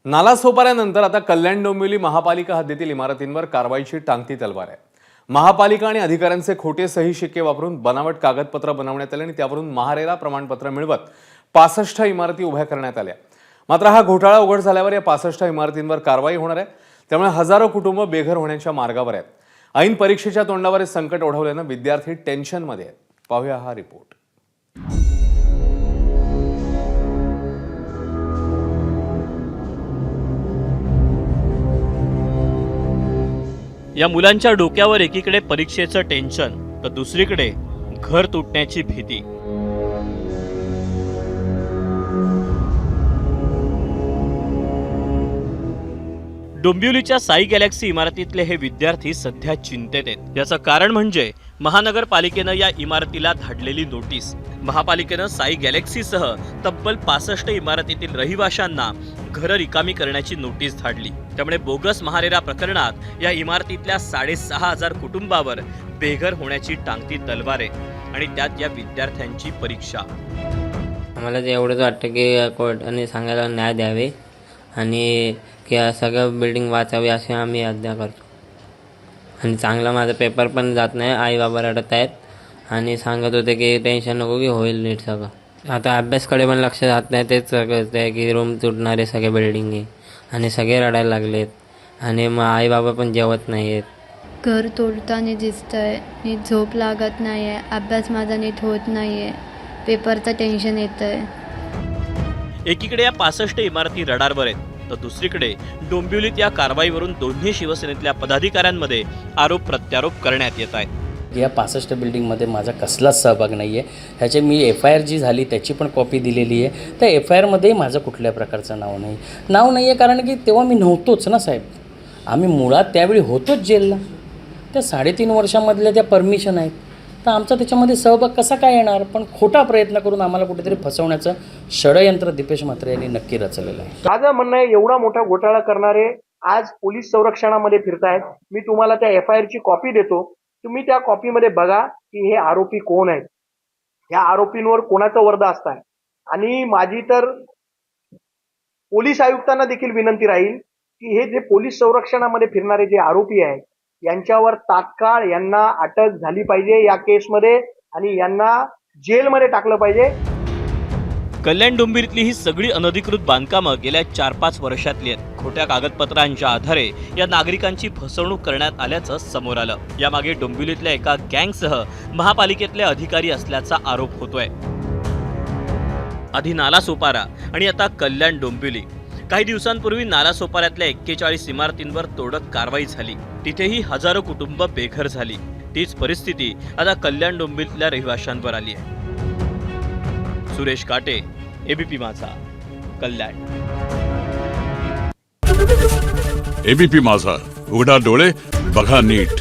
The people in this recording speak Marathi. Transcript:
नालासोपाऱ्यानंतर आता कल्याण डोंबिवली महापालिका हद्दीतील इमारतींवर कारवाईची टांगती तलवार आहे। महापालिका आणि अधिकाऱ्यांचे खोटे सही शिक्के वापरून बनावट कागदपत्र बनवण्यात आले आणि त्यावरून महारेरा प्रमाणपत्र मिळवत 65 इमारती उभ्या करण्यात आल्या। मात्र हा घोटाळा उघड झाल्यावर या 65 इमारतींवर कारवाई होणार आहे, त्यामुळे हजारो कुटुंब बेघर होण्याच्या मार्गावर आहेत। ऐन परीक्षेच्या तोंडावर हे संकट ओढवल्यानं विद्यार्थी टेन्शनमध्ये आहेत। पाहूया हा रिपोर्ट। या मुलांच्या डोक्यावर एकीकडे परीक्षेचं टेन्शन तर दुसरीकडे घर तुटण्याची भीती। डोंबिवलीच्या साई गॅलेक्सी इमारतीतले हे विद्यार्थी सध्या चिंतेत आहेत। याचं कारण म्हणजे महानगरपालिकेनं या इमारतीला धाडलेली नोटीस। महापालिकेनं साई गॅलेक्सीसह तब्बल 65 इमारतीतील रहिवाशांना घरं रिकामी करण्याची नोटीस धाडली। त्यामुळे बोगस महारेरा प्रकरणात या इमारतीतल्या 6,500 कुटुंबावर बेघर होण्याची टांगती तलवार आहे आणि त्यात या विद्यार्थ्यांची परीक्षा। आम्हाला ते एवढंच वाटतं की कोर्टाने सांगायला न्याय द्यावे आणि की सगळं बिल्डिंग वाचावी असे आम्ही आज्ञा करतो। आणि चांगला माझा पेपर पण जात नाही, आई बाबा रडत आहेत आणि सांगत होते की टेन्शन नको की होईल नीट सगळं। आता अभ्यासकडे पण लक्ष जात नाही, तेच कळतं आहे की रूम तुटणारे सगळे बिल्डिंग आणि सगळे रडायला लागलेत आणि मग आई बाबा पण जेवत नाही आहेत। घर तोडताना दिसतं आहे, नीट झोप लागत नाही आहे, अभ्यास माझा नीट होत नाही आहे, पेपरचं टेन्शन येतं आहे। एकीकडे या 65 इमारती रडारवर आहेत तर दुसरीकडे डोंबिवलीत या कारवाईवरून दोन्ही शिवसेनेतल्या पदाधिकाऱ्यांमध्ये आरोप प्रत्यारोप करण्यात येत आहेत। या 65 बिल्डिंगमध्ये माझा कसलाच सहभाग नाही आहे। ह्याचे मी FIR जी झाली त्याची पण कॉपी दिलेली आहे। त्या FIRमध्ये माझं कुठल्या प्रकारचं नाव नाही आहे, कारण की तेव्हा मी नव्हतोच ना साहेब। आम्ही मुळात त्यावेळी होतोच जेलला। त्या 3.5 वर्षामधल्या त्या परमिशन आहेत, तर आमचा त्याच्यामध्ये सहभाग कसा काय येणार? पण खोटा प्रयत्न करून आम्हाला कुठेतरी फसवण्याचं षडयंत्र दीपेश म्हात्रे यांनी नक्की रचलेलं आहे। माझं म्हणणं आहे, एवढा मोठा घोटाळा करणारे आज पोलीस संरक्षणामध्ये फिरतायत। मी तुम्हाला त्या FIR ची कॉपी देतो, तुम्ही त्या कॉपीमध्ये बघा की हे आरोपी कोण आहेत, या आरोपींवर कोणाचं वर्द असताय। आणि माझी तर पोलीस आयुक्तांना देखील विनंती राहील की हे जे पोलीस संरक्षणामध्ये फिरणारे जे आरोपी आहेत यांच्यावर तात्काळ यांना अटक झाली पाहिजे या केसमध्ये आणि यांना जेलमध्ये टाकलं पाहिजे। कल्याण डोंबिवलीतली ही सगळी अनधिकृत बांधकामं गेल्या 4-5 वर्षातली आहेत। खोट्या कागदपत्रांच्या आधारे या नागरिकांची फसवणूक करण्यात आल्याचं समोर आलं। यामागे डोंबिवलीतल्या एका गँगसह महापालिकेतले अधिकारी असल्याचा आरोप होतोय। आधी नालासोपारा आणि आता कल्याण डोंबिवली। काही दिवसांपूर्वी नालासोपाऱ्यातल्या 41 इमारतींवर तोडक कारवाई झाली, तिथेही हजारो कुटुंब बेघर झाली। तीच परिस्थिती आता कल्याण डोंबिवलीतल्या रहिवाशांवर आली आहे। सुरेश काटे, ABP माझा, कल्याण। ABP माझा, उघडा डोळे बघा नीट।